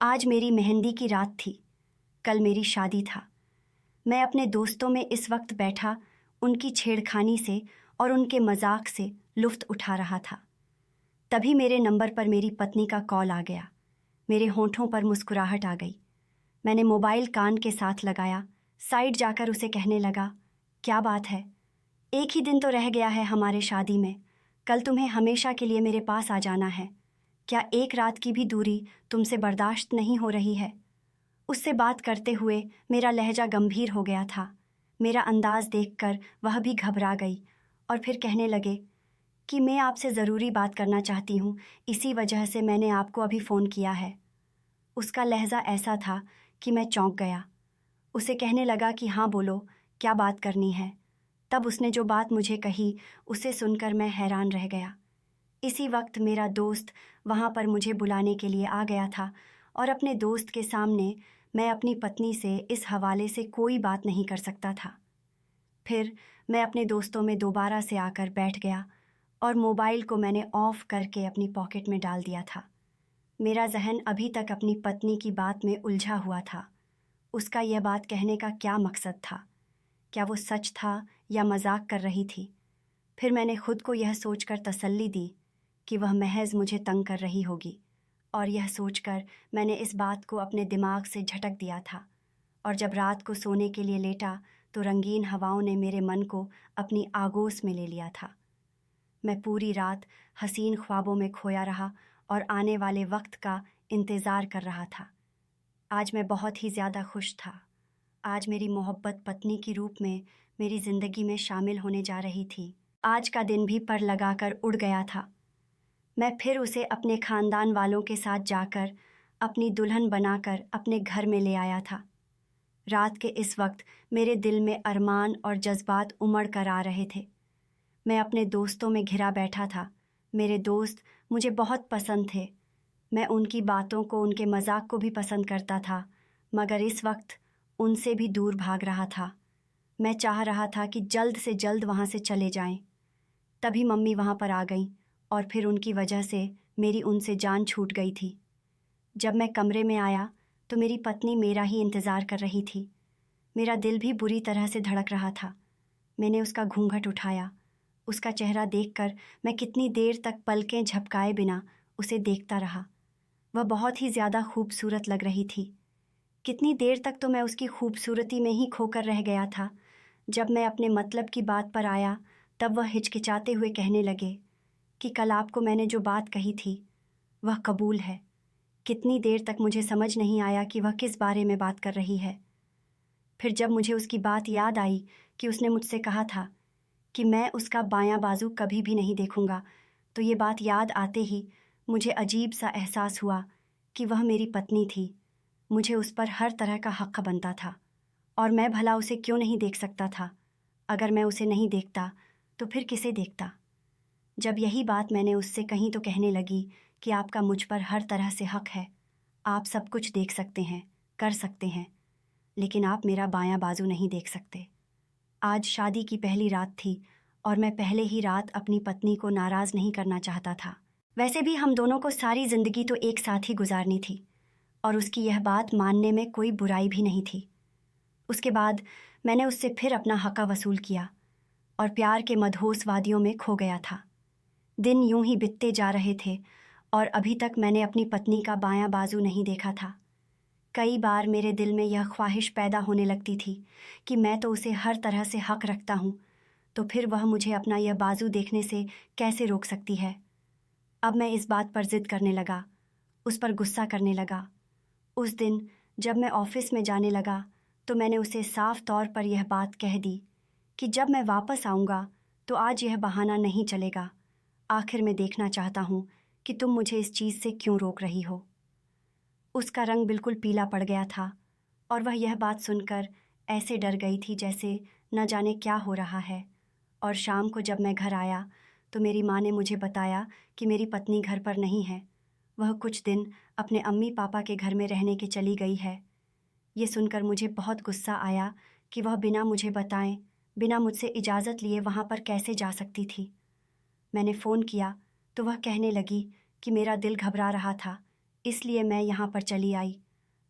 आज मेरी मेहंदी की रात थी। कल मेरी शादी था। मैं अपने दोस्तों में इस वक्त बैठा उनकी छेड़खानी से और उनके मजाक से लुफ्त उठा रहा था। तभी मेरे नंबर पर मेरी पत्नी का कॉल आ गया। मेरे होंठों पर मुस्कुराहट आ गई। मैंने मोबाइल कान के साथ लगाया, साइड जाकर उसे कहने लगा, क्या बात है? एक ही दिन तो रह गया है हमारे शादी में। कल तुम्हें हमेशा के लिए मेरे पास आ जाना है। क्या एक रात की भी दूरी तुमसे बर्दाश्त नहीं हो रही है? उससे बात करते हुए मेरा लहजा गंभीर हो गया था। मेरा अंदाज देखकर वह भी घबरा गई और फिर कहने लगे कि मैं आपसे ज़रूरी बात करना चाहती हूँ, इसी वजह से मैंने आपको अभी फ़ोन किया है। उसका लहजा ऐसा था कि मैं चौंक गया। उसे कहने लगा कि हाँ बोलो, क्या बात करनी है। तब उसने जो बात मुझे कही उसे सुनकर मैं हैरान रह गया। इसी वक्त मेरा दोस्त वहाँ पर मुझे बुलाने के लिए आ गया था और अपने दोस्त के सामने मैं अपनी पत्नी से इस हवाले से कोई बात नहीं कर सकता था। फिर मैं अपने दोस्तों में दोबारा से आकर बैठ गया और मोबाइल को मैंने ऑफ करके अपनी पॉकेट में डाल दिया था। मेरा जहन अभी तक अपनी पत्नी की बात में उलझा हुआ था। उसका यह बात कहने का क्या मकसद था? क्या वो सच था या मजाक कर रही थी? फिर मैंने खुद को यह सोचकर तसल्ली दी कि वह महज मुझे तंग कर रही होगी, और यह सोचकर मैंने इस बात को अपने दिमाग से झटक दिया था। और जब रात को सोने के लिए लेटा तो रंगीन हवाओं ने मेरे मन को अपनी आगोश में ले लिया था। मैं पूरी रात हसीन ख्वाबों में खोया रहा और आने वाले वक्त का इंतज़ार कर रहा था। आज मैं बहुत ही ज़्यादा खुश था। आज मेरी मोहब्बत पत्नी की रूप में मेरी ज़िंदगी में शामिल होने जा रही थी। आज का दिन भी पर लगाकर उड़ गया था। मैं फिर उसे अपने ख़ानदान वालों के साथ जाकर अपनी दुल्हन बनाकर अपने घर में ले आया था। रात के इस वक्त मेरे दिल में अरमान और जज्बात उमड़ कर आ रहे थे। मैं अपने दोस्तों में घिरा बैठा था। मेरे दोस्त मुझे बहुत पसंद थे। मैं उनकी बातों को, उनके मजाक को भी पसंद करता था, मगर इस वक्त उनसे भी दूर भाग रहा था। मैं चाह रहा था कि जल्द से जल्द वहाँ से चले जाएं। तभी मम्मी वहाँ पर आ गईं और फिर उनकी वजह से मेरी उनसे जान छूट गई थी। जब मैं कमरे में आया तो मेरी पत्नी मेरा ही इंतज़ार कर रही थी। मेरा दिल भी बुरी तरह से धड़क रहा था। मैंने उसका घूंघट उठाया। उसका चेहरा देखकर मैं कितनी देर तक पलकें झपकाए बिना उसे देखता रहा। वह बहुत ही ज़्यादा खूबसूरत लग रही थी। कितनी देर तक तो मैं उसकी खूबसूरती में ही खोकर रह गया था। जब मैं अपने मतलब की बात पर आया तब वह हिचकिचाते हुए कहने लगे कि कल आपको मैंने जो बात कही थी वह कबूल है। कितनी देर तक मुझे समझ नहीं आया कि वह किस बारे में बात कर रही है। फिर जब मुझे उसकी बात याद आई कि उसने मुझसे कहा था कि मैं उसका बायां बाजू कभी भी नहीं देखूंगा, तो ये बात याद आते ही मुझे अजीब सा एहसास हुआ कि वह मेरी पत्नी थी। मुझे उस पर हर तरह का हक़ बनता था और मैं भला उसे क्यों नहीं देख सकता था? अगर मैं उसे नहीं देखता तो फिर किसे देखता? जब यही बात मैंने उससे कही तो कहने लगी कि आपका मुझ पर हर तरह से हक़ है। आप सब कुछ देख सकते हैं, कर सकते हैं, लेकिन आप मेरा बायां बाजू नहीं देख सकते। आज शादी की पहली रात थी और मैं पहले ही रात अपनी पत्नी को नाराज़ नहीं करना चाहता था। वैसे भी हम दोनों को सारी ज़िंदगी तो एक साथ ही गुजारनी थी और उसकी यह बात मानने में कोई बुराई भी नहीं थी। उसके बाद मैंने उससे फिर अपना हक़ वसूल किया और प्यार के मदहोश वादियों में खो गया था। दिन यूं ही बीतते जा रहे थे और अभी तक मैंने अपनी पत्नी का बायां बाजू नहीं देखा था। कई बार मेरे दिल में यह ख्वाहिश पैदा होने लगती थी कि मैं तो उसे हर तरह से हक़ रखता हूँ, तो फिर वह मुझे अपना यह बाजू देखने से कैसे रोक सकती है। अब मैं इस बात पर ज़िद करने लगा, उस पर गुस्सा करने लगा। उस दिन जब मैं ऑफिस में जाने लगा तो मैंने उसे साफ तौर पर यह बात कह दी कि जब मैं वापस आऊँगा तो आज यह बहाना नहीं चलेगा। आखिर मैं देखना चाहता हूँ कि तुम मुझे इस चीज़ से क्यों रोक रही हो। उसका रंग बिल्कुल पीला पड़ गया था और वह यह बात सुनकर ऐसे डर गई थी जैसे न जाने क्या हो रहा है। और शाम को जब मैं घर आया तो मेरी माँ ने मुझे बताया कि मेरी पत्नी घर पर नहीं है। वह कुछ दिन अपने अम्मी पापा के घर में रहने के चली गई है। ये सुनकर मुझे बहुत गुस्सा आया कि वह बिना मुझे बताएं, बिना मुझसे इजाज़त लिए वहाँ पर कैसे जा सकती थी। मैंने फ़ोन किया तो वह कहने लगी कि मेरा दिल घबरा रहा था, इसलिए मैं यहाँ पर चली आई।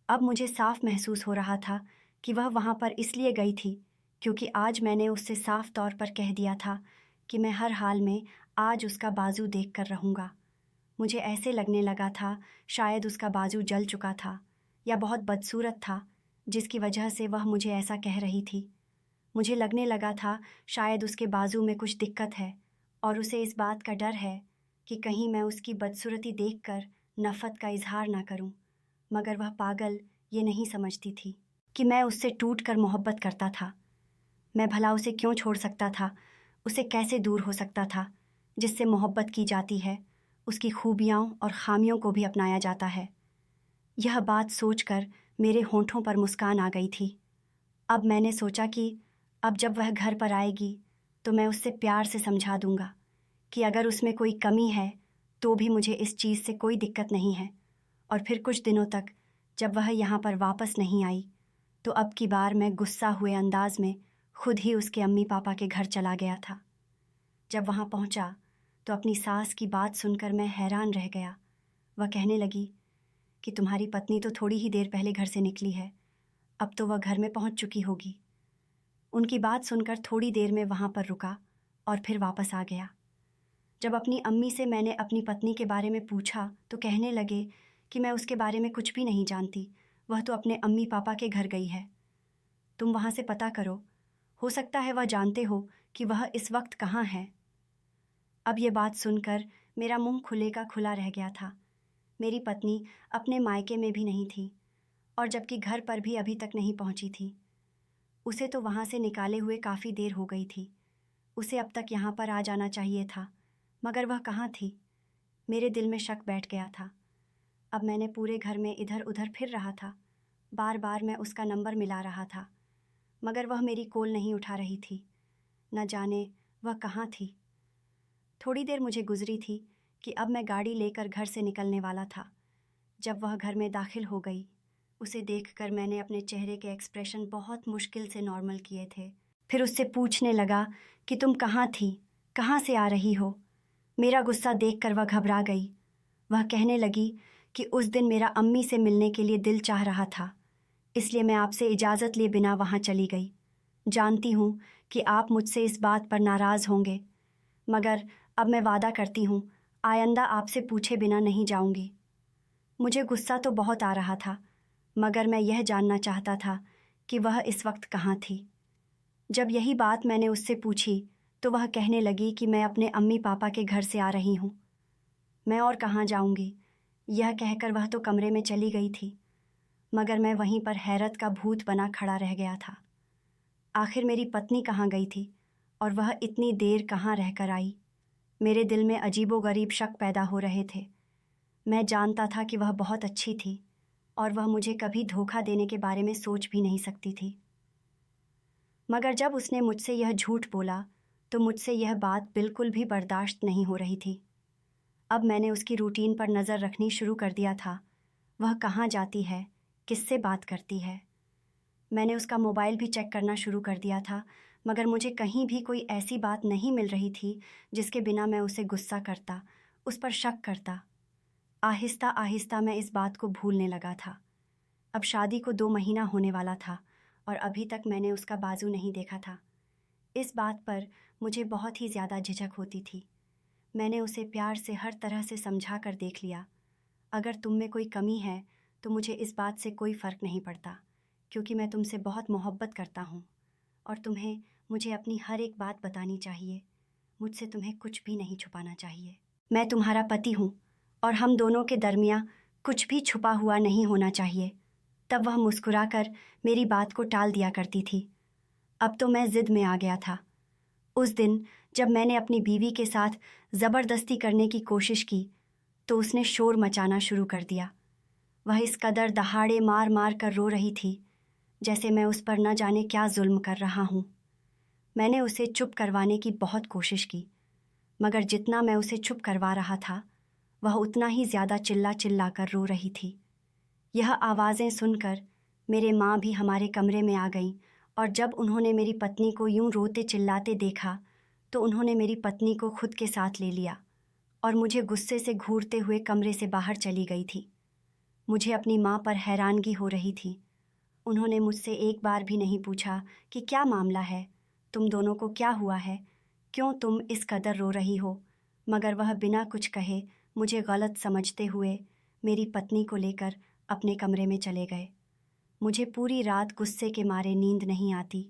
अब मुझे साफ महसूस हो रहा था कि वह वहाँ पर इसलिए गई थी क्योंकि आज मैंने उससे साफ तौर पर कह दिया था कि मैं हर हाल में आज उसका बाजू देख कर रहूँगा। मुझे ऐसे लगने लगा था शायद उसका बाजू जल चुका था या बहुत बदसूरत था, जिसकी वजह से वह मुझे ऐसा कह रही थी। मुझे लगने लगा था शायद उसके बाजू में कुछ दिक्कत है और उसे इस बात का डर है कि कहीं मैं उसकी बदसूरती देखकर नफ़रत का इजहार ना करूं। मगर वह पागल ये नहीं समझती थी कि मैं उससे टूट कर मोहब्बत करता था। मैं भला उसे क्यों छोड़ सकता था, उसे कैसे दूर हो सकता था। जिससे मोहब्बत की जाती है उसकी खूबियाँ और ख़ामियों को भी अपनाया जाता है। यह बात सोचकर मेरे होंठों पर मुस्कान आ गई थी। अब मैंने सोचा कि अब जब वह घर पर आएगी तो मैं उससे प्यार से समझा दूंगा कि अगर उसमें कोई कमी है तो भी मुझे इस चीज़ से कोई दिक्कत नहीं है। और फिर कुछ दिनों तक जब वह यहाँ पर वापस नहीं आई तो अब की बार मैं गुस्सा हुए अंदाज में खुद ही उसके अम्मी पापा के घर चला गया था। जब वहाँ पहुँचा तो अपनी सास की बात सुनकर मैं हैरान रह गया। वह कहने लगी कि तुम्हारी पत्नी तो थोड़ी ही देर पहले घर से निकली है, अब तो वह घर में पहुँच चुकी होगी। उनकी बात सुनकर थोड़ी देर में वहाँ पर रुका और फिर वापस आ गया। जब अपनी अम्मी से मैंने अपनी पत्नी के बारे में पूछा तो कहने लगे कि मैं उसके बारे में कुछ भी नहीं जानती, वह तो अपने अम्मी पापा के घर गई है। तुम वहाँ से पता करो, हो सकता है वह जानते हो कि वह इस वक्त कहाँ है। अब ये बात सुनकर मेरा मुंह खुले का खुला रह गया था। मेरी पत्नी अपने मायके में भी नहीं थी और जबकि घर पर भी अभी तक नहीं पहुँची थी। उसे तो वहाँ से निकाले हुए काफ़ी देर हो गई थी। उसे अब तक यहाँ पर आ जाना चाहिए था, मगर वह कहाँ थी। मेरे दिल में शक बैठ गया था। अब मैंने पूरे घर में इधर उधर फिर रहा था। बार बार मैं उसका नंबर मिला रहा था, मगर वह मेरी कॉल नहीं उठा रही थी। न जाने वह कहाँ थी। थोड़ी देर मुझे गुजरी थी कि अब मैं गाड़ी लेकर घर से निकलने वाला था। जब वह घर में दाखिल हो गई, उसे देखकर मैंने अपने चेहरे के एक्सप्रेशन बहुत मुश्किल से नॉर्मल किए थे। फिर उससे पूछने लगा कि तुम कहाँ थी, कहाँ से आ रही हो। मेरा गुस्सा देखकर वह घबरा गई। वह कहने लगी कि उस दिन मेरा अम्मी से मिलने के लिए दिल चाह रहा था, इसलिए मैं आपसे इजाज़त लिए बिना वहाँ चली गई। जानती हूँ कि आप मुझसे इस बात पर नाराज़ होंगे, मगर अब मैं वादा करती हूँ आइंदा आपसे पूछे बिना नहीं जाऊँगी। मुझे गुस्सा तो बहुत आ रहा था, मगर मैं यह जानना चाहता था कि वह इस वक्त कहाँ थी। जब यही बात मैंने उससे पूछी तो वह कहने लगी कि मैं अपने अम्मी पापा के घर से आ रही हूँ। मैं और कहाँ जाऊँगी, यह कहकर वह तो कमरे में चली गई थी, मगर मैं वहीं पर हैरत का भूत बना खड़ा रह गया था। आखिर मेरी पत्नी कहाँ गई थी और वह इतनी देर कहाँ रह कर आई। मेरे दिल में अजीबोगरीब शक पैदा हो रहे थे। मैं जानता था कि वह बहुत अच्छी थी और वह मुझे कभी धोखा देने के बारे में सोच भी नहीं सकती थी। मगर जब उसने मुझसे यह झूठ बोला तो मुझसे यह बात बिल्कुल भी बर्दाश्त नहीं हो रही थी। अब मैंने उसकी रूटीन पर नज़र रखनी शुरू कर दिया था। वह कहाँ जाती है, किससे बात करती है। मैंने उसका मोबाइल भी चेक करना शुरू कर दिया था, मगर मुझे कहीं भी कोई ऐसी बात नहीं मिल रही थी जिसके बिना मैं उसे गुस्सा करता, उस पर शक करता। आहिस्ता आहिस्ता मैं इस बात को भूलने लगा था। अब शादी को 2 महीना होने वाला था और अभी तक मैंने उसका बाजू नहीं देखा था। इस बात पर मुझे बहुत ही ज़्यादा झिझक होती थी। मैंने उसे प्यार से हर तरह से समझा कर देख लिया। अगर तुम में कोई कमी है तो मुझे इस बात से कोई फ़र्क नहीं पड़ता, क्योंकि मैं तुमसे बहुत मोहब्बत करता हूँ और तुम्हें मुझे अपनी हर एक बात बतानी चाहिए। मुझसे तुम्हें कुछ भी नहीं छुपाना चाहिए। मैं तुम्हारा पति हूँ और हम दोनों के दरमियाँ कुछ भी छुपा हुआ नहीं होना चाहिए। तब वह मुस्कुराकर मेरी बात को टाल दिया करती थी। अब तो मैं ज़िद में आ गया था। उस दिन जब मैंने अपनी बीवी के साथ ज़बरदस्ती करने की कोशिश की तो उसने शोर मचाना शुरू कर दिया। वह इस कदर दहाड़े मार मार कर रो रही थी जैसे मैं उस पर न जाने क्या जुल्म कर रहा हूँ। मैंने उसे चुप करवाने की बहुत कोशिश की, मगर जितना मैं उसे चुप करवा रहा था वह उतना ही ज़्यादा चिल्ला चिल्ला कर रो रही थी। यह आवाज़ें सुनकर मेरे माँ भी हमारे कमरे में आ गईं और जब उन्होंने मेरी पत्नी को यूं रोते चिल्लाते देखा तो उन्होंने मेरी पत्नी को खुद के साथ ले लिया और मुझे गुस्से से घूरते हुए कमरे से बाहर चली गई थी। मुझे अपनी माँ पर हैरानगी हो रही थी। उन्होंने मुझसे एक बार भी नहीं पूछा कि क्या मामला है, तुम दोनों को क्या हुआ है, क्यों तुम इस कदर रो रही हो, मगर वह बिना कुछ कहे मुझे गलत समझते हुए मेरी पत्नी को लेकर अपने कमरे में चले गए। मुझे पूरी रात गुस्से के मारे नींद नहीं आती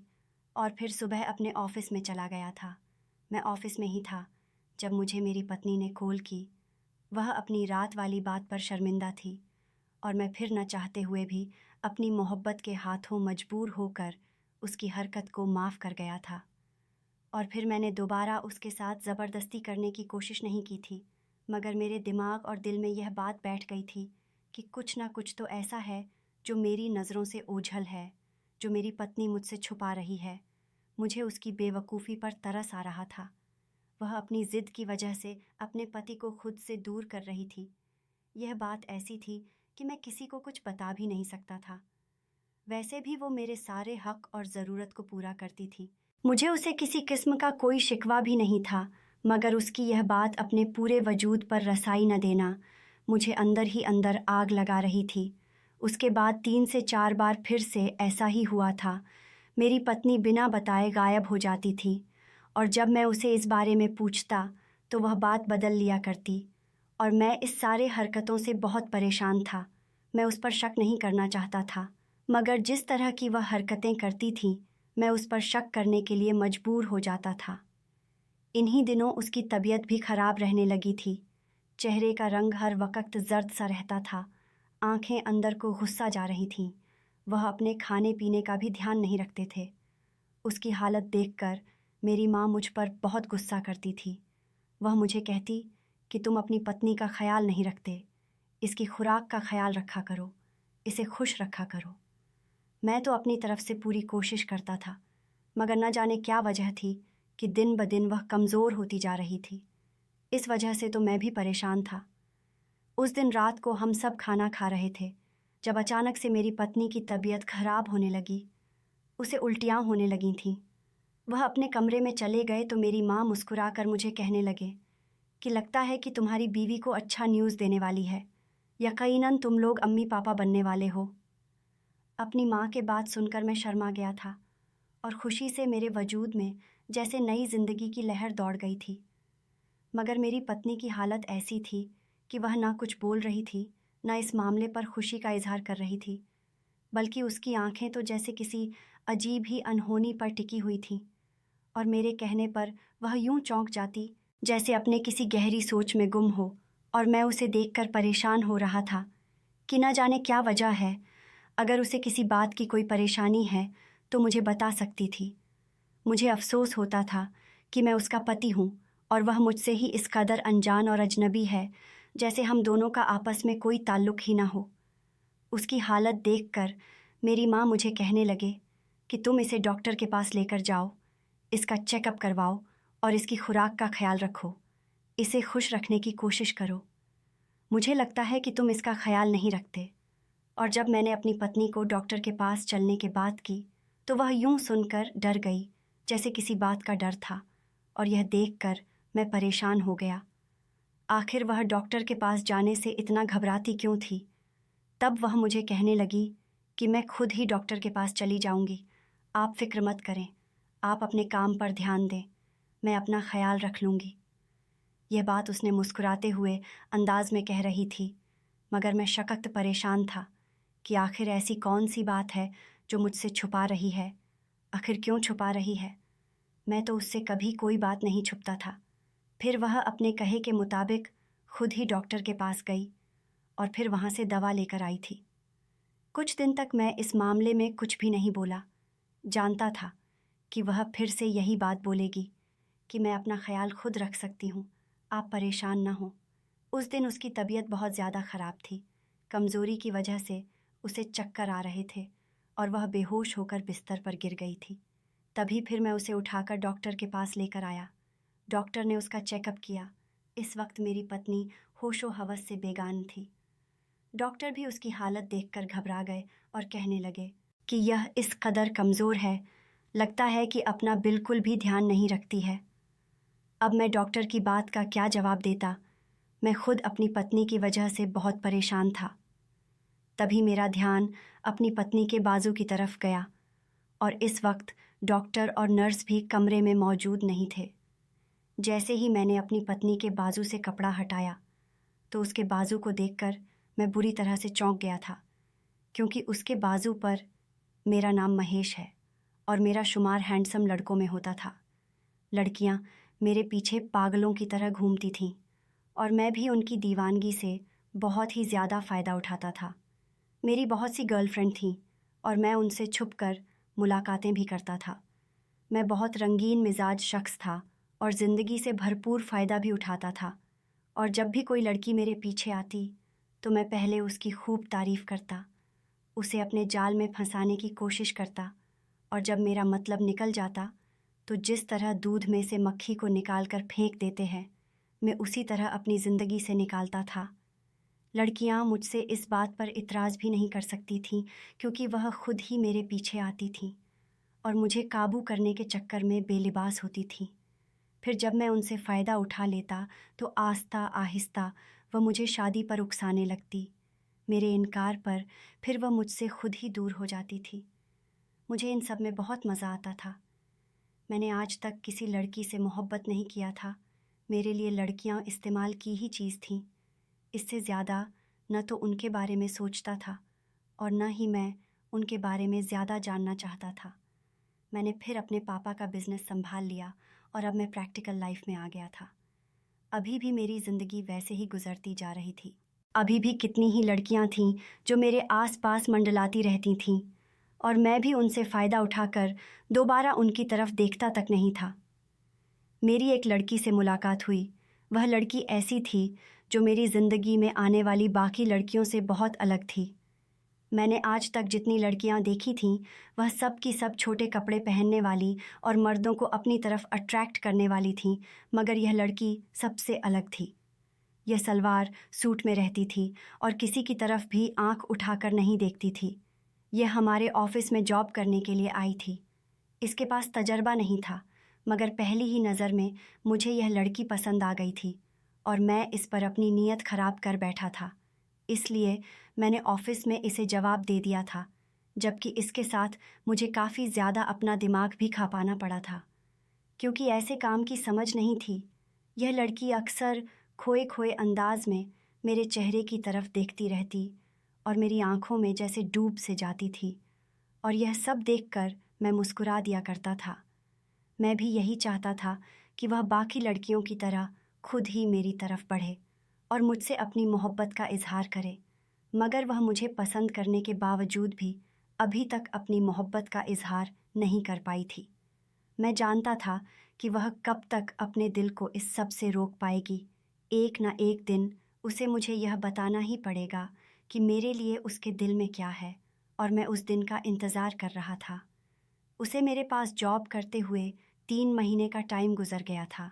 और फिर सुबह अपने ऑफिस में चला गया था। मैं ऑफिस में ही था जब मुझे मेरी पत्नी ने कॉल की। वह अपनी रात वाली बात पर शर्मिंदा थी और मैं फिर न चाहते हुए भी अपनी मोहब्बत के हाथों मजबूर होकर उसकी हरकत को माफ़ कर गया था। और फिर मैंने दोबारा उसके साथ ज़बरदस्ती करने की कोशिश नहीं की थी, मगर मेरे दिमाग और दिल में यह बात बैठ गई थी कि कुछ ना कुछ तो ऐसा है जो मेरी नज़रों से ओझल है, जो मेरी पत्नी मुझसे छुपा रही है। मुझे उसकी बेवकूफ़ी पर तरस आ रहा था। वह अपनी ज़िद की वजह से अपने पति को खुद से दूर कर रही थी। यह बात ऐसी थी कि मैं किसी को कुछ बता भी नहीं सकता था। वैसे भी वो मेरे सारे हक और ज़रूरत को पूरा करती थी। मुझे उसे किसी किस्म का कोई शिकवा भी नहीं था, मगर उसकी यह बात अपने पूरे वजूद पर रसाई न देना मुझे अंदर ही अंदर आग लगा रही थी। उसके बाद 3 से 4 बार फिर से ऐसा ही हुआ था। मेरी पत्नी बिना बताए गायब हो जाती थी और जब मैं उसे इस बारे में पूछता तो वह बात बदल लिया करती और मैं इस सारे हरकतों से बहुत परेशान था। मैं उस पर शक नहीं करना चाहता था, मगर जिस तरह की वह हरकतें करती थी मैं उस पर शक करने के लिए मजबूर हो जाता था। इन्हीं दिनों उसकी तबीयत भी खराब रहने लगी थी। चेहरे का रंग हर वक्त जर्द सा रहता था, आंखें अंदर को गुस्सा जा रही थीं। वह अपने खाने पीने का भी ध्यान नहीं रखते थे। उसकी हालत देखकर मेरी माँ मुझ पर बहुत गुस्सा करती थी। वह मुझे कहती कि तुम अपनी पत्नी का ख्याल नहीं रखते, इसकी खुराक का ख्याल रखा करो, इसे खुश रखा करो। मैं तो अपनी तरफ से पूरी कोशिश करता था, मगर न जाने क्या वजह थी कि दिन ब दिन वह कमज़ोर होती जा रही थी। इस वजह से तो मैं भी परेशान था। उस दिन रात को हम सब खाना खा रहे थे जब अचानक से मेरी पत्नी की तबीयत खराब होने लगी। उसे उल्टियाँ होने लगी थीं। वह अपने कमरे में चले गए तो मेरी माँ मुस्कुराकर मुझे कहने लगे कि लगता है कि तुम्हारी बीवी को अच्छा न्यूज़ देने वाली है, यकीनन तुम लोग अम्मी पापा बनने वाले हो। अपनी माँ के बात सुनकर मैं शर्मा गया था और खुशी से मेरे वजूद में जैसे नई ज़िंदगी की लहर दौड़ गई थी। मगर मेरी पत्नी की हालत ऐसी थी कि वह ना कुछ बोल रही थी, ना इस मामले पर खुशी का इजहार कर रही थी, बल्कि उसकी आंखें तो जैसे किसी अजीब ही अनहोनी पर टिकी हुई थीं और मेरे कहने पर वह यूं चौंक जाती जैसे अपने किसी गहरी सोच में गुम हो। और मैं उसे देखकर परेशान हो रहा था कि न जाने क्या वजह है। अगर उसे किसी बात की कोई परेशानी है तो मुझे बता सकती थी। मुझे अफसोस होता था कि मैं उसका पति हूँ और वह मुझसे ही इस कदर अनजान और अजनबी है, जैसे हम दोनों का आपस में कोई ताल्लुक़ ही ना हो। उसकी हालत देखकर मेरी माँ मुझे कहने लगे कि तुम इसे डॉक्टर के पास लेकर जाओ, इसका चेकअप करवाओ और इसकी खुराक का ख्याल रखो, इसे खुश रखने की कोशिश करो। मुझे लगता है कि तुम इसका ख्याल नहीं रखते। और जब मैंने अपनी पत्नी को डॉक्टर के पास चलने की बात की तो वह यूं सुनकर डर गई जैसे किसी बात का डर था और यह देखकर मैं परेशान हो गया। आखिर वह डॉक्टर के पास जाने से इतना घबराती क्यों थी? तब वह मुझे कहने लगी कि मैं खुद ही डॉक्टर के पास चली जाऊंगी, आप फिक्र मत करें, आप अपने काम पर ध्यान दें, मैं अपना ख्याल रख लूँगी। यह बात उसने मुस्कुराते हुए अंदाज में कह रही थी, मगर मैं सख्त परेशान था कि आखिर ऐसी कौन सी बात है जो मुझसे छुपा रही है। आखिर क्यों छुपा रही है? मैं तो उससे कभी कोई बात नहीं छुपता था। फिर वह अपने कहे के मुताबिक खुद ही डॉक्टर के पास गई और फिर वहाँ से दवा लेकर आई थी। कुछ दिन तक मैं इस मामले में कुछ भी नहीं बोला। जानता था कि वह फिर से यही बात बोलेगी कि मैं अपना ख्याल खुद रख सकती हूँ, आप परेशान ना हो। उस दिन उसकी तबीयत बहुत ज़्यादा ख़राब थी। कमज़ोरी की वजह से उसे चक्कर आ रहे थे और वह बेहोश होकर बिस्तर पर गिर गई थी। तभी फिर मैं उसे उठाकर डॉक्टर के पास लेकर आया। डॉक्टर ने उसका चेकअप किया। इस वक्त मेरी पत्नी होशो हवस से बेगान थी। डॉक्टर भी उसकी हालत देखकर घबरा गए और कहने लगे कि यह इस कदर कमज़ोर है, लगता है कि अपना बिल्कुल भी ध्यान नहीं रखती है। अब मैं डॉक्टर की बात का क्या जवाब देता? मैं खुद अपनी पत्नी की वजह से बहुत परेशान था। तभी मेरा ध्यान अपनी पत्नी के बाजू की तरफ गया और इस वक्त डॉक्टर और नर्स भी कमरे में मौजूद नहीं थे। जैसे ही मैंने अपनी पत्नी के बाजू से कपड़ा हटाया तो उसके बाजू को देखकर मैं बुरी तरह से चौंक गया था, क्योंकि उसके बाजू पर मेरा नाम महेश है और मेरा शुमार हैंडसम लड़कों में होता था। लड़कियां मेरे पीछे पागलों की तरह घूमती थीं और मैं भी उनकी दीवानगी से बहुत ही ज़्यादा फ़ायदा उठाता था। मेरी बहुत सी गर्लफ्रेंड थीं और मैं उनसे छुपकर मुलाकातें भी करता था। मैं बहुत रंगीन मिजाज शख्स था और ज़िंदगी से भरपूर फ़ायदा भी उठाता था, और जब भी कोई लड़की मेरे पीछे आती तो मैं पहले उसकी खूब तारीफ़ करता, उसे अपने जाल में फंसाने की कोशिश करता, और जब मेरा मतलब निकल जाता तो जिस तरह दूध में से मक्खी को निकाल कर फेंक देते हैं, मैं उसी तरह अपनी ज़िंदगी से निकालता था। लड़कियां मुझसे इस बात पर इतराज़ भी नहीं कर सकती थीं, क्योंकि वह खुद ही मेरे पीछे आती थीं और मुझे काबू करने के चक्कर में बेलिबास होती थीं। फिर जब मैं उनसे फ़ायदा उठा लेता तो आहिस्ता आहिस्ता वह मुझे शादी पर उकसाने लगती। मेरे इनकार पर फिर वह मुझसे खुद ही दूर हो जाती थी। मुझे इन सब में बहुत मज़ा आता था। मैंने आज तक किसी लड़की से मोहब्बत नहीं किया था। मेरे लिए लड़कियां इस्तेमाल की ही चीज़ थीं। इससे ज़्यादा न तो उनके बारे में सोचता था और न ही मैं उनके बारे में ज़्यादा जानना चाहता था। मैंने फिर अपने पापा का बिज़नेस संभाल लिया और अब मैं प्रैक्टिकल लाइफ में आ गया था। अभी भी मेरी ज़िंदगी वैसे ही गुजरती जा रही थी। अभी भी कितनी ही लड़कियां थीं जो मेरे आसपास मंडलाती रहती थीं और मैं भी उनसे फ़ायदा उठाकर दोबारा उनकी तरफ देखता तक नहीं था। मेरी एक लड़की से मुलाकात हुई। वह लड़की ऐसी थी जो मेरी ज़िंदगी में आने वाली बाकी लड़कियों से बहुत अलग थी। मैंने आज तक जितनी लड़कियां देखी थीं, वह सब की सब छोटे कपड़े पहनने वाली और मर्दों को अपनी तरफ अट्रैक्ट करने वाली थीं, मगर यह लड़की सबसे अलग थी। यह सलवार सूट में रहती थी और किसी की तरफ भी आंख उठाकर नहीं देखती थी। यह हमारे ऑफिस में जॉब करने के लिए आई थी। इसके पास तजर्बा नहीं था, मगर पहली ही नज़र में मुझे यह लड़की पसंद आ गई थी और मैं इस पर अपनी नीयत खराब कर बैठा था। इसलिए मैंने ऑफिस में इसे जवाब दे दिया था, जबकि इसके साथ मुझे काफ़ी ज़्यादा अपना दिमाग भी खा पाना पड़ा था, क्योंकि ऐसे काम की समझ नहीं थी। यह लड़की अक्सर खोए खोए अंदाज में मेरे चेहरे की तरफ देखती रहती और मेरी आंखों में जैसे डूब से जाती थी, और यह सब देखकर मैं मुस्कुरा दिया करता था। मैं भी यही चाहता था कि वह बाकी लड़कियों की तरह खुद ही मेरी तरफ बढ़े और मुझसे अपनी मोहब्बत का इजहार करे, मगर वह मुझे पसंद करने के बावजूद भी अभी तक अपनी मोहब्बत का इजहार नहीं कर पाई थी। मैं जानता था कि वह कब तक अपने दिल को इस सब से रोक पाएगी। एक ना एक दिन उसे मुझे यह बताना ही पड़ेगा कि मेरे लिए उसके दिल में क्या है, और मैं उस दिन का इंतज़ार कर रहा था। उसे मेरे पास जॉब करते हुए 3 महीने का टाइम गुजर गया था।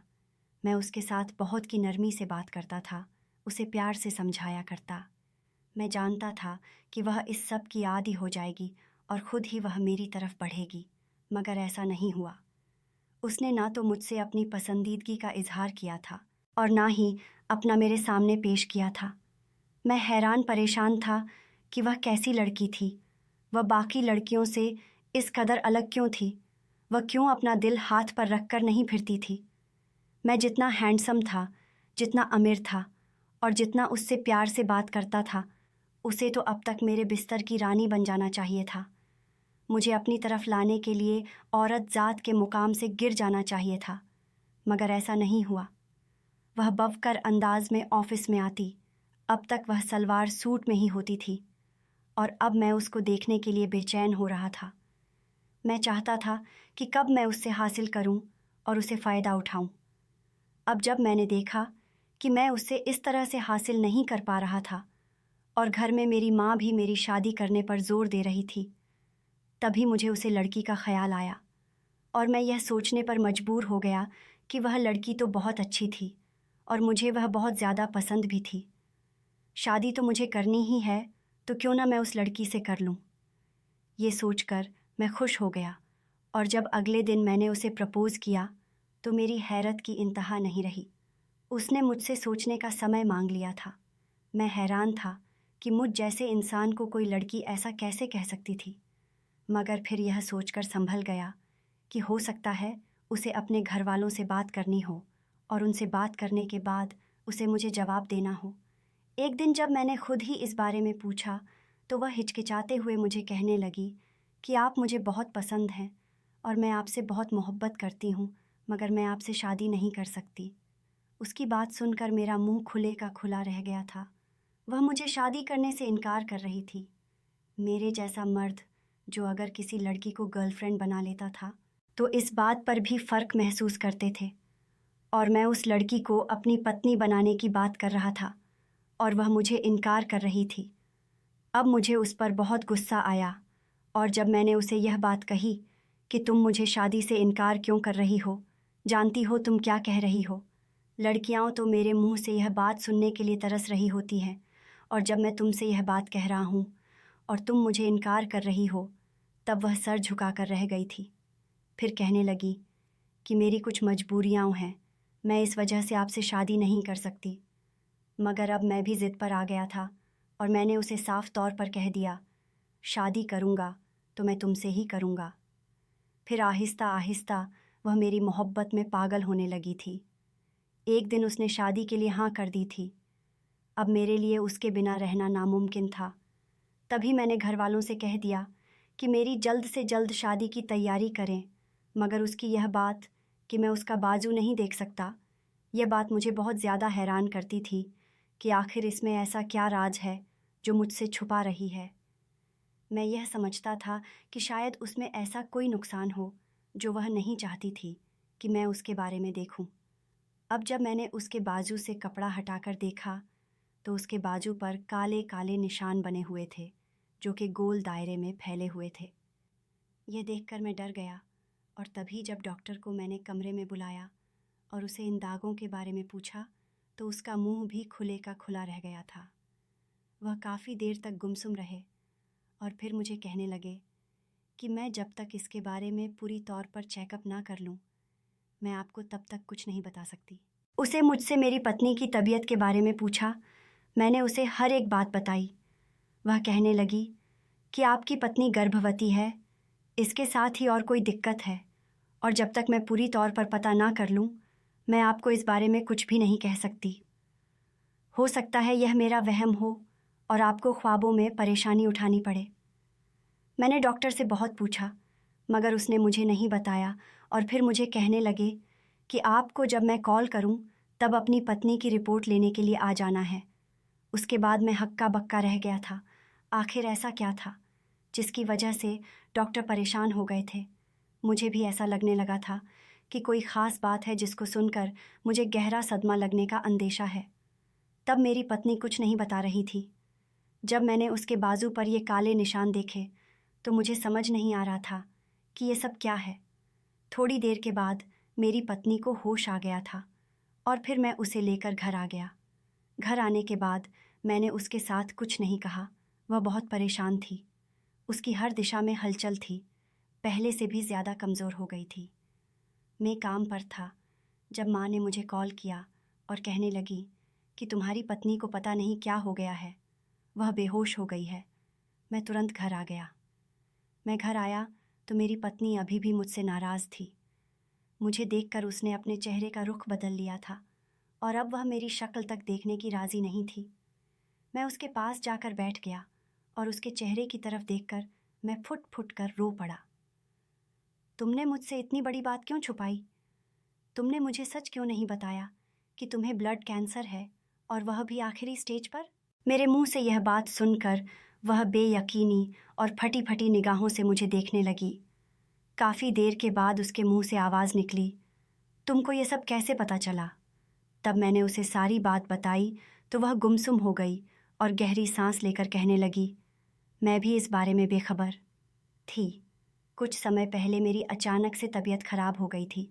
मैं उसके साथ बहुत की नरमी से बात करता था, उसे प्यार से समझाया करता। मैं जानता था कि वह इस सब की आदी हो जाएगी और खुद ही वह मेरी तरफ बढ़ेगी, मगर ऐसा नहीं हुआ। उसने ना तो मुझसे अपनी पसंदीदगी का इजहार किया था और ना ही अपना मेरे सामने पेश किया था। मैं हैरान परेशान था कि वह कैसी लड़की थी। वह बाकी लड़कियों से इस कदर अलग क्यों थी? वह क्यों अपना दिल हाथ पर रखकर नहीं फिरती थी? मैं जितना हैंडसम था, जितना अमीर था और जितना उससे प्यार से बात करता था, उसे तो अब तक मेरे बिस्तर की रानी बन जाना चाहिए था। मुझे अपनी तरफ लाने के लिए औरत ज़ात के मुकाम से गिर जाना चाहिए था, मगर ऐसा नहीं हुआ। वह बवकर अंदाज में ऑफिस में आती। अब तक वह सलवार सूट में ही होती थी और अब मैं उसको देखने के लिए बेचैन हो रहा था। मैं चाहता था कि कब मैं उससे हासिल करूं और उसे फ़ायदा उठाऊं। अब जब मैंने देखा कि मैं उससे इस तरह से हासिल नहीं कर पा रहा था और घर में मेरी माँ भी मेरी शादी करने पर जोर दे रही थी, तभी मुझे उसे लड़की का ख्याल आया और मैं यह सोचने पर मजबूर हो गया कि वह लड़की तो बहुत अच्छी थी और मुझे वह बहुत ज़्यादा पसंद भी थी। शादी तो मुझे करनी ही है, तो क्यों ना मैं उस लड़की से कर लूँ। ये सोचकर मैं खुश हो गया और जब अगले दिन मैंने उसे प्रपोज़ किया तो मेरी हैरत की इंतहा नहीं रही। उसने मुझसे सोचने का समय मांग लिया था। मैं हैरान था कि मुझ जैसे इंसान को कोई लड़की ऐसा कैसे कह सकती थी, मगर फिर यह सोचकर संभल गया कि हो सकता है उसे अपने घर वालों से बात करनी हो और उनसे बात करने के बाद उसे मुझे जवाब देना हो। एक दिन जब मैंने खुद ही इस बारे में पूछा तो वह हिचकिचाते हुए मुझे कहने लगी कि आप मुझे बहुत पसंद हैं और मैं आपसे बहुत मोहब्बत करती हूँ, मगर मैं आपसे शादी नहीं कर सकती। उसकी बात सुनकर मेरा मुंह खुले का खुला रह गया था। वह मुझे शादी करने से इनकार कर रही थी। मेरे जैसा मर्द जो अगर किसी लड़की को गर्लफ्रेंड बना लेता था तो इस बात पर भी फ़र्क महसूस करते थे, और मैं उस लड़की को अपनी पत्नी बनाने की बात कर रहा था और वह मुझे इनकार कर रही थी। अब मुझे उस पर बहुत गुस्सा आया, और जब मैंने उसे यह बात कही कि तुम मुझे शादी से इनकार क्यों कर रही हो, जानती हो तुम क्या कह रही हो। लड़कियां तो मेरे मुंह से यह बात सुनने के लिए तरस रही होती हैं, और जब मैं तुमसे यह बात कह रहा हूँ और तुम मुझे इनकार कर रही हो, तब वह सर झुकाकर रह गई थी। फिर कहने लगी कि मेरी कुछ मजबूरियाँ हैं, मैं इस वजह से आपसे शादी नहीं कर सकती। मगर अब मैं भी ज़िद पर आ गया था और मैंने उसे साफ तौर पर कह दिया, शादी करूँगा तो मैं तुमसे ही करूँगा। फिर आहिस्ता आहिस्ता वह मेरी मोहब्बत में पागल होने लगी थी। एक दिन उसने शादी के लिए हाँ कर दी थी। अब मेरे लिए उसके बिना रहना नामुमकिन था। तभी मैंने घर वालों से कह दिया कि मेरी जल्द से जल्द शादी की तैयारी करें, मगर उसकी यह बात कि मैं उसका बाजू नहीं देख सकता, यह बात मुझे बहुत ज़्यादा हैरान करती थी कि आखिर इसमें ऐसा क्या राज है जो मुझसे छुपा रही है। मैं यह समझता था कि शायद उसमें ऐसा कोई नुकसान हो जो वह नहीं चाहती थी कि मैं उसके बारे में देखूं। अब जब मैंने उसके बाजू से कपड़ा हटाकर देखा तो उसके बाजू पर काले काले निशान बने हुए थे जो कि गोल दायरे में फैले हुए थे। यह देखकर मैं डर गया, और तभी जब डॉक्टर को मैंने कमरे में बुलाया और उसे इन दागों के बारे में पूछा तो उसका मुंह भी खुले का खुला रह गया था। वह काफ़ी देर तक गुमसुम रहे और फिर मुझे कहने लगे कि मैं जब तक इसके बारे में पूरी तौर पर चेकअप ना कर लूँ, मैं आपको तब तक कुछ नहीं बता सकती। उसे मुझसे मेरी पत्नी की तबीयत के बारे में पूछा। मैंने उसे हर एक बात बताई। वह कहने लगी कि आपकी पत्नी गर्भवती है, इसके साथ ही और कोई दिक्कत है, और जब तक मैं पूरी तौर पर पता ना कर लूँ, मैं आपको इस बारे में कुछ भी नहीं कह सकती। हो सकता है यह मेरा वहम हो और आपको ख्वाबों में परेशानी उठानी पड़े। मैंने डॉक्टर से बहुत पूछा, मगर उसने मुझे नहीं बताया, और फिर मुझे कहने लगे कि आपको जब मैं कॉल करूं, तब अपनी पत्नी की रिपोर्ट लेने के लिए आ जाना है। उसके बाद मैं हक्का बक्का रह गया था। आखिर ऐसा क्या था जिसकी वजह से डॉक्टर परेशान हो गए थे। मुझे भी ऐसा लगने लगा था कि कोई ख़ास बात है जिसको सुनकर मुझे गहरा सदमा लगने का अंदेशा है। तब मेरी पत्नी कुछ नहीं बता रही थी। जब मैंने उसके बाजू पर ये काले निशान देखे तो मुझे समझ नहीं आ रहा था कि ये सब क्या है। थोड़ी देर के बाद मेरी पत्नी को होश आ गया था और फिर मैं उसे लेकर घर आ गया। घर आने के बाद मैंने उसके साथ कुछ नहीं कहा। वह बहुत परेशान थी। उसकी हर दिशा में हलचल थी, पहले से भी ज़्यादा कमज़ोर हो गई थी। मैं काम पर था जब माँ ने मुझे कॉल किया और कहने लगी कि तुम्हारी पत्नी को पता नहीं क्या हो गया है, वह बेहोश हो गई है। मैं तुरंत घर आ गया। मैं घर आया तो मेरी पत्नी अभी भी मुझसे नाराज़ थी। मुझे देखकर उसने अपने चेहरे का रुख बदल लिया था और अब वह मेरी शक्ल तक देखने की राज़ी नहीं थी। मैं उसके पास जाकर बैठ गया और उसके चेहरे की तरफ देखकर मैं फुट फुट कर रो पड़ा। तुमने मुझसे इतनी बड़ी बात क्यों छुपाई? तुमने मुझे सच क्यों नहीं बताया कि तुम्हें ब्लड कैंसर है, और वह भी आखिरी स्टेज पर? मेरे मुंह से यह बात सुनकर वह बेयकीनी और फटी फटी निगाहों से मुझे देखने लगी। काफ़ी देर के बाद उसके मुंह से आवाज़ निकली, तुमको ये सब कैसे पता चला? तब मैंने उसे सारी बात बताई तो वह गुमसुम हो गई और गहरी सांस लेकर कहने लगी, मैं भी इस बारे में बेखबर थी। कुछ समय पहले मेरी अचानक से तबीयत खराब हो गई थी।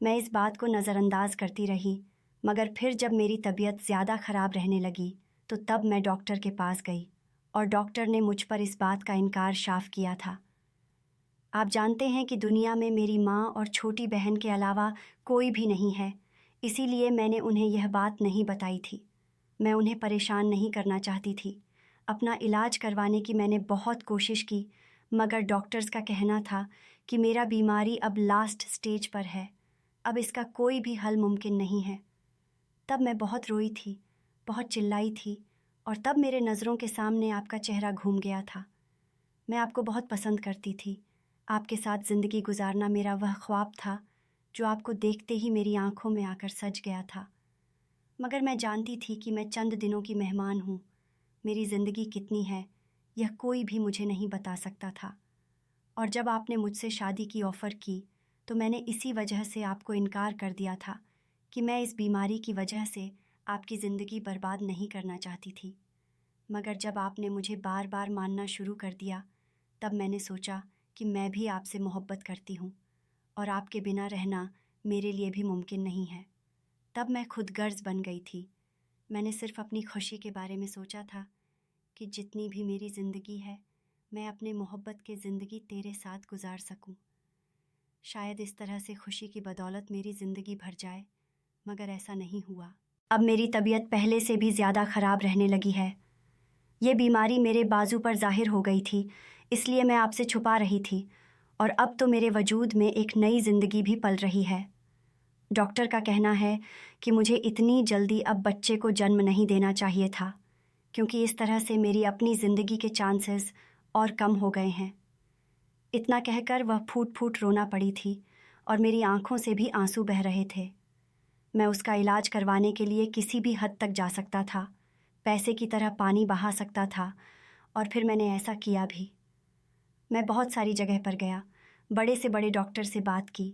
मैं इस बात को नज़रअंदाज करती रही, मगर फिर जब मेरी तबीयत ज़्यादा ख़राब रहने लगी तो तब मैं डॉक्टर के पास गई और डॉक्टर ने मुझ पर इस बात का इनकार साफ किया था। आप जानते हैं कि दुनिया में मेरी माँ और छोटी बहन के अलावा कोई भी नहीं है, इसीलिए मैंने उन्हें यह बात नहीं बताई थी। मैं उन्हें परेशान नहीं करना चाहती थी, अपना इलाज करवाने की मैंने बहुत कोशिश की, मगर डॉक्टर्स का कहना था कि मेरा बीमारी अब लास्ट स्टेज पर है, अब इसका कोई भी हल मुमकिन नहीं है। तब मैं बहुत रोई थी, बहुत चिल्लाई थी, और तब मेरे नज़रों के सामने आपका चेहरा घूम गया था। मैं आपको बहुत पसंद करती थी। आपके साथ ज़िंदगी गुजारना मेरा वह ख्वाब था जो आपको देखते ही मेरी आंखों में आकर सज गया था। मगर मैं जानती थी कि मैं चंद दिनों की मेहमान हूँ। मेरी ज़िंदगी कितनी है यह कोई भी मुझे नहीं बता सकता था। और जब आपने मुझसे शादी की ऑफ़र की तो मैंने इसी वजह से आपको इनकार कर दिया था कि मैं इस बीमारी की वजह से आपकी ज़िंदगी बर्बाद नहीं करना चाहती थी। मगर जब आपने मुझे बार बार मानना शुरू कर दिया, तब मैंने सोचा कि मैं भी आपसे मोहब्बत करती हूँ और आपके बिना रहना मेरे लिए भी मुमकिन नहीं है। तब मैं खुद गर्ज बन गई थी। मैंने सिर्फ अपनी खुशी के बारे में सोचा था कि जितनी भी मेरी ज़िंदगी है, मैं अपने मोहब्बत की ज़िंदगी तेरे साथ गुजार सकूं। शायद इस तरह से खुशी की बदौलत मेरी ज़िंदगी भर जाए, मगर ऐसा नहीं हुआ। अब मेरी तबीयत पहले से भी ज़्यादा ख़राब रहने लगी है। ये बीमारी मेरे बाजू पर ज़ाहिर हो गई थी, इसलिए मैं आपसे छुपा रही थी, और अब तो मेरे वजूद में एक नई ज़िंदगी भी पल रही है। डॉक्टर का कहना है कि मुझे इतनी जल्दी अब बच्चे को जन्म नहीं देना चाहिए था, क्योंकि इस तरह से मेरी अपनी ज़िंदगी के चांसेस और कम हो गए हैं। इतना कहकर वह फूट फूट रोना पड़ी थी और मेरी आंखों से भी आंसू बह रहे थे। मैं उसका इलाज करवाने के लिए किसी भी हद तक जा सकता था, पैसे की तरह पानी बहा सकता था, और फिर मैंने ऐसा किया भी। मैं बहुत सारी जगह पर गया, बड़े से बड़े डॉक्टर से बात की,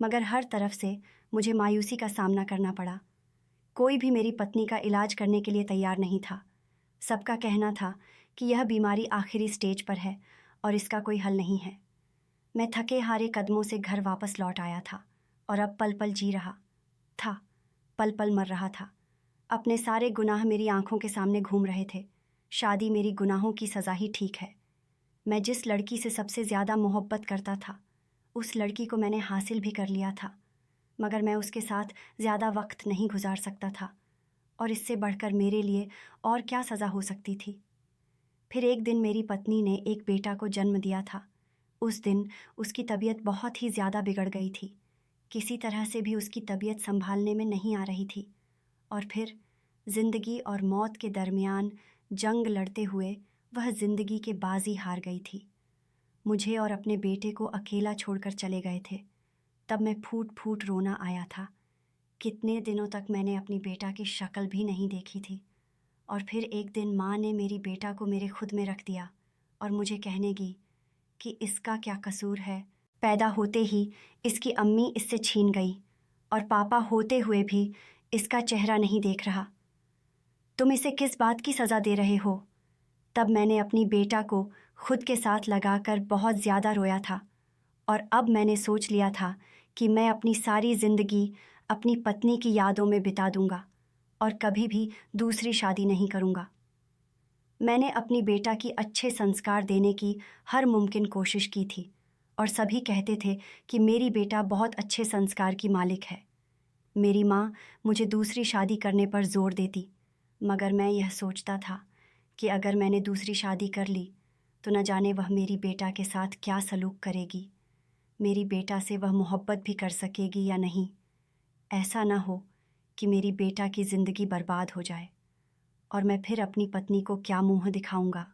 मगर हर तरफ से मुझे मायूसी का सामना करना पड़ा। कोई भी मेरी पत्नी का इलाज करने के लिए तैयार नहीं था। सबका कहना था कि यह बीमारी आखिरी स्टेज पर है और इसका कोई हल नहीं है। मैं थके हारे कदमों से घर वापस लौट आया था और अब पल पल जी रहा था, पल पल मर रहा था। अपने सारे गुनाह मेरी आंखों के सामने घूम रहे थे। शादी मेरी गुनाहों की सज़ा ही ठीक है। मैं जिस लड़की से सबसे ज़्यादा मोहब्बत करता था, उस लड़की को मैंने हासिल भी कर लिया था, मगर मैं उसके साथ ज़्यादा वक्त नहीं गुजार सकता था, और इससे बढ़कर मेरे लिए और क्या सज़ा हो सकती थी। फिर एक दिन मेरी पत्नी ने एक बेटा को जन्म दिया था। उस दिन उसकी तबीयत बहुत ही ज़्यादा बिगड़ गई थी। किसी तरह से भी उसकी तबीयत संभालने में नहीं आ रही थी, और फिर ज़िंदगी और मौत के दरमियान जंग लड़ते हुए वह ज़िंदगी के बाजी हार गई थी। मुझे और अपने बेटे को अकेला छोड़कर चले गए थे। तब मैं फूट फूट रोना आया था। कितने दिनों तक मैंने अपनी बेटा की शक्ल भी नहीं देखी थी, और फिर एक दिन माँ ने मेरी बेटा को मेरे खुद में रख दिया और मुझे कहने लगी कि इसका क्या कसूर है। पैदा होते ही इसकी अम्मी इससे छीन गई, और पापा होते हुए भी इसका चेहरा नहीं देख रहा। तुम इसे किस बात की सज़ा दे रहे हो? तब मैंने अपनी बेटा को खुद के साथ लगाकर बहुत ज़्यादा रोया था, और अब मैंने सोच लिया था कि मैं अपनी सारी ज़िंदगी अपनी पत्नी की यादों में बिता दूंगा और कभी भी दूसरी शादी नहीं करूंगा। मैंने अपनी बेटा की अच्छे संस्कार देने की हर मुमकिन कोशिश की थी, और सभी कहते थे कि मेरी बेटा बहुत अच्छे संस्कार की मालिक है। मेरी माँ मुझे दूसरी शादी करने पर ज़ोर देती, मगर मैं यह सोचता था कि अगर मैंने दूसरी शादी कर ली तो न जाने वह मेरी बेटा के साथ क्या सलूक करेगी, मेरी बेटा से वह मोहब्बत भी कर सकेगी या नहीं। ऐसा ना हो कि मेरी बेटा की ज़िंदगी बर्बाद हो जाए, और मैं फिर अपनी पत्नी को क्या मुंह दिखाऊंगा।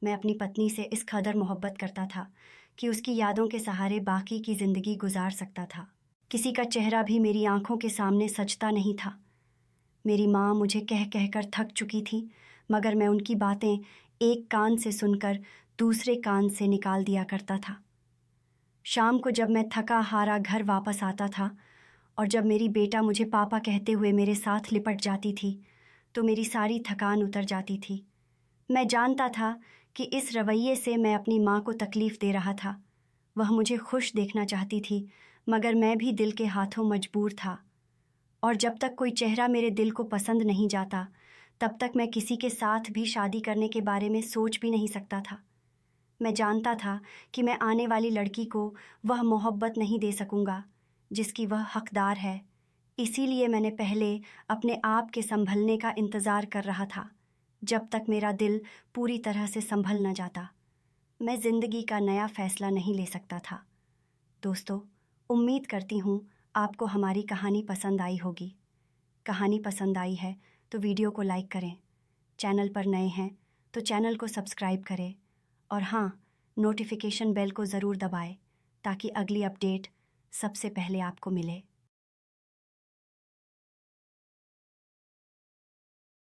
मैं अपनी पत्नी से इस कदर मोहब्बत करता था कि उसकी यादों के सहारे बाकी की ज़िंदगी गुजार सकता था। किसी का चेहरा भी मेरी आंखों के सामने सजता नहीं था। मेरी माँ मुझे कह कहकर थक चुकी थी, मगर मैं उनकी बातें एक कान से सुनकर दूसरे कान से निकाल दिया करता था। शाम को जब मैं थका हारा घर वापस आता था, और जब मेरी बेटा मुझे पापा कहते हुए मेरे साथ लिपट जाती थी, तो मेरी सारी थकान उतर जाती थी। मैं जानता था कि इस रवैये से मैं अपनी माँ को तकलीफ़ दे रहा था। वह मुझे खुश देखना चाहती थी, मगर मैं भी दिल के हाथों मजबूर था, और जब तक कोई चेहरा मेरे दिल को पसंद नहीं जाता, तब तक मैं किसी के साथ भी शादी करने के बारे में सोच भी नहीं सकता था। मैं जानता था कि मैं आने वाली लड़की को वह मोहब्बत नहीं दे सकूंगा जिसकी वह हकदार है। इसीलिए मैंने पहले अपने आप के संभलने का इंतज़ार कर रहा था। जब तक मेरा दिल पूरी तरह से संभल न जाता, मैं ज़िंदगी का नया फ़ैसला नहीं ले सकता था। दोस्तों, उम्मीद करती हूँ आपको हमारी कहानी पसंद आई होगी। कहानी पसंद आई है तो वीडियो को लाइक करें, चैनल पर नए हैं तो चैनल को सब्सक्राइब करें और हाँ, नोटिफिकेशन बेल को ज़रूर दबाएं ताकि अगली अपडेट सबसे पहले आपको मिले।